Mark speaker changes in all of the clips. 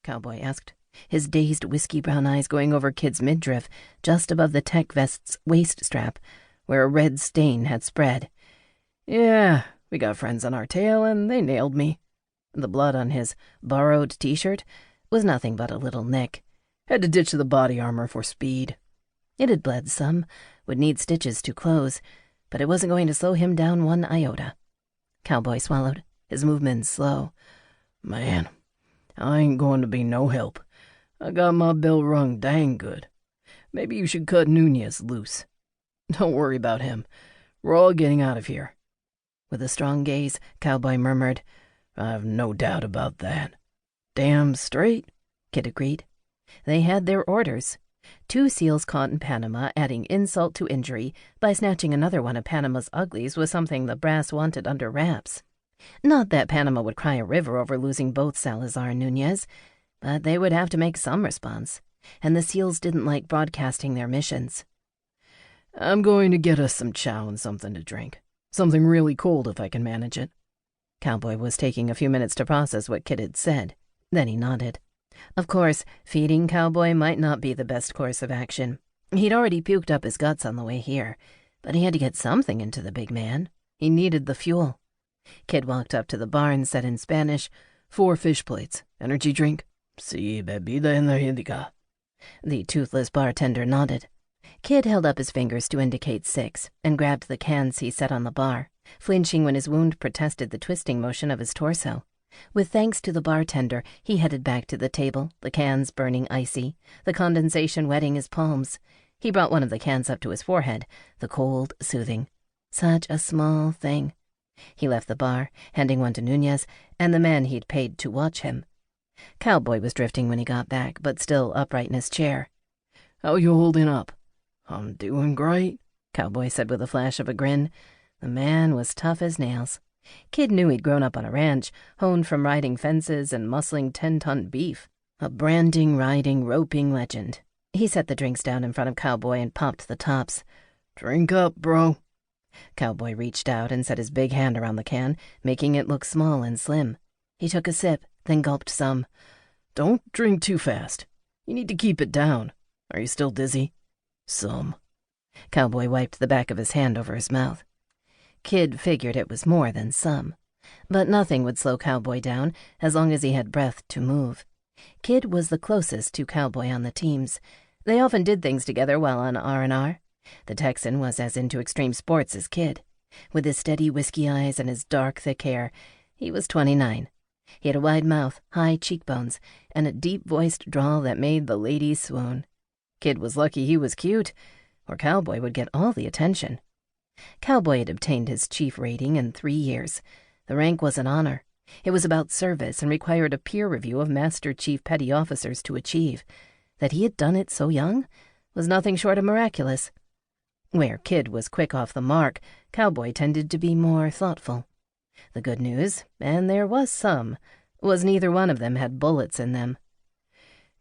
Speaker 1: Cowboy asked, his dazed whiskey-brown eyes going over Kid's midriff, just above the tech vest's waist strap, where a red stain had spread. "Yeah, we got friends on our tail, and they nailed me." The blood on his borrowed t-shirt was nothing but a little nick. Had to ditch the body armor for speed. It had bled some, would need stitches to close, but it wasn't going to slow him down one iota. Cowboy swallowed, his movements slow. "Man, I ain't going to be no help. I got my bell rung dang good. Maybe you should cut Nunez loose. Don't worry about him. We're all getting out of here." With a strong gaze, Cowboy murmured, "I've no doubt about that." "Damn straight," Kid agreed. They had their orders. 2 seals caught in Panama, adding insult to injury by snatching another one of Panama's uglies was something the brass wanted under wraps. Not that Panama would cry a river over losing both Salazar and Nunez, but they would have to make some response, and the seals didn't like broadcasting their missions. "I'm going to get us some chow and something to drink. Something really cold if I can manage it." Cowboy was taking a few minutes to process what Kid had said. Then he nodded. Of course, feeding Cowboy might not be the best course of action. He'd already puked up his guts on the way here, but he had to get something into the big man. He needed the fuel. Kid walked up to the bar and said in Spanish, 4 fish plates, energy drink. Sí, bebida energética. The toothless bartender nodded. Kid held up his fingers to indicate 6 and grabbed the cans he set on the bar, flinching when his wound protested the twisting motion of his torso. With thanks to the bartender, he headed back to the table, the cans burning icy, the condensation wetting his palms. He brought one of the cans up to his forehead, the cold soothing. Such a small thing. He left the bar, handing one to Nunez and the man he'd paid to watch him. Cowboy was drifting when he got back, but still upright in his chair. "How you holding up?" "I'm doing great," Cowboy said with a flash of a grin. The man was tough as nails. Kid knew he'd grown up on a ranch, honed from riding fences and muscling 10-ton beef. A branding, riding, roping legend. He set the drinks down in front of Cowboy and popped the tops. "Drink up, bro." Cowboy reached out and set his big hand around the can, making it look small and slim. He took a sip, then gulped some. "Don't drink too fast. You need to keep it down. Are you still dizzy?" "Some." Cowboy wiped the back of his hand over his mouth. Kid figured it was more than some. But nothing would slow Cowboy down as long as he had breath to move. Kid was the closest to Cowboy on the teams. They often did things together while on R&R. The Texan was as into extreme sports as Kid. With his steady whiskey eyes and his dark, thick hair, he was 29. He had a wide mouth, high cheekbones, and a deep-voiced drawl that made the ladies swoon. Kid was lucky he was cute, or Cowboy would get all the attention. Cowboy had obtained his chief rating in 3 years. The rank was an honor. It was about service and required a peer review of Master Chief Petty Officers to achieve. That he had done it so young was nothing short of miraculous. Where Kid was quick off the mark, Cowboy tended to be more thoughtful. The good news, and there was some, was neither one of them had bullets in them.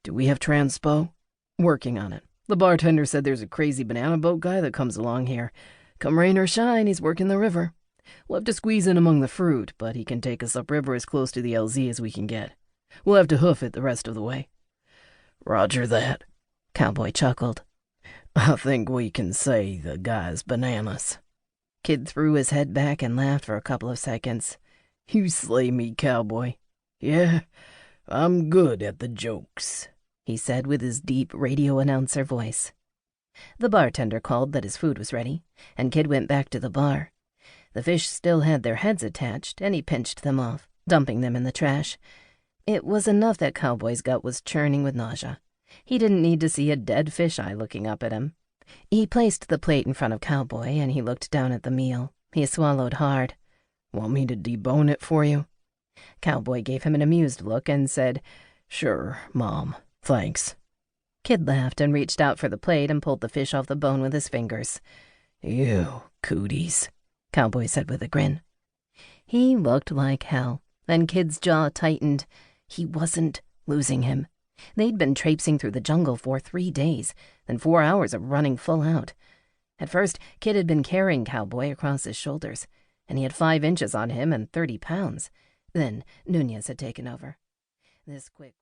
Speaker 1: "Do we have transpo?" "Working on it. The bartender said there's a crazy banana boat guy that comes along here. Come rain or shine, he's working the river. We'll have to squeeze in among the fruit, but he can take us upriver as close to the LZ as we can get. We'll have to hoof it the rest of the way." "Roger that," Cowboy chuckled. "I think we can say the guy's bananas." Kid threw his head back and laughed for a couple of seconds. "You slay me, Cowboy. Yeah, I'm good at the jokes," he said with his deep radio announcer voice. The bartender called that his food was ready, and Kid went back to the bar. The fish still had their heads attached, and he pinched them off, dumping them in the trash. It was enough that Cowboy's gut was churning with nausea. He didn't need to see a dead fisheye looking up at him. He placed the plate in front of Cowboy, and he looked down at the meal. He swallowed hard. "Want me to debone it for you?" Cowboy gave him an amused look and said, "Sure, Mom, thanks." Kid laughed and reached out for the plate and pulled the fish off the bone with his fingers. "Ew, cooties," Cowboy said with a grin. He looked like hell, and Kid's jaw tightened. He wasn't losing him. They'd been traipsing through the jungle for 3 days, then 4 hours of running full out. At first, Kid had been carrying Cowboy across his shoulders, and he had 5 inches on him and 30 pounds. Then Nunez had taken over. This quick